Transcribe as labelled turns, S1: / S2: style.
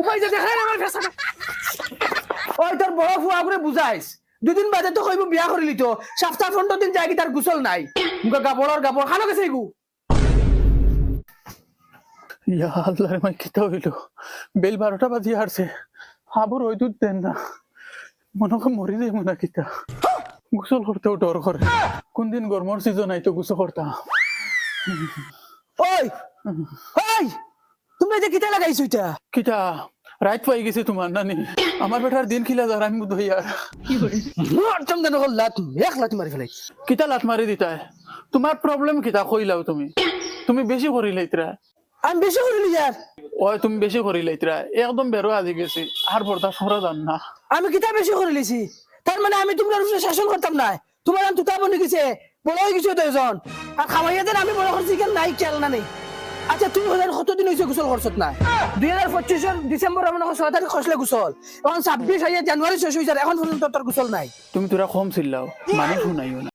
S1: উপায় যে দেখাই আমার ফেসা ওই তোর বড় ফুয়া করে বুঝাইস দুদিন বাদে তো কইব বিয়া করিলি তো সপ্তাহ 15 দিন যাই তার গোসল নাই মুখে গাবড়র গাবড় খানো গেছে এগু
S2: ইয়া আল্লাহ রে মাই কিতা হইল বেল 12টা বাজি হারছে আবার ওই দুধ দেন না মনে হয় মরি যাই মনে কিতা গোসল করতেও ডর করে কোন দিন গরমর সিজন আইতো গোসল করতাম
S1: ওই ওই তুমি যে কিতা লাগাইছো এটা
S2: কিতা রাত পাই গেছে তোমার নানি আমার বেটার দিন খিলা যার আমি বুঝ হইয়া
S1: কি করি মোর চম দেন হল লাত এক লাত মারি ফেলাই
S2: কিতা লাত মারি দিতাই তোমার প্রবলেম কিতা কইলাও তুমি বেশি করিলে ইতরা
S1: আমি বেশি করিলি यार
S2: ওই তুমি বেশি করিলে ইতরা একদম বেরো আজি গেছি আর বর্দা সরা জান না
S1: আমি কিতা বেশি করিলিছি তার মানে আমি তোমার উপরে শাসন করতাম না তোমার নাম তুতা বনে গেছে বড় হয়ে গেছে তো এজন আর খাওয়াইয়াদের আমি বড় করছি কেন নাই খেয়াল না নেই আচ্ছা তুই হলেন কতদিন হয়েছে গোসল করছত না 2025 ডিসেম্বর আমার 6 তারিখ খসলে গোসল এখন 26 জানুয়ারি শেষ হয়েছে এখন পর্যন্ত তোর গোসল নাই
S2: তুমি তোরা কম ছিলাও মানুষ শুনাইও না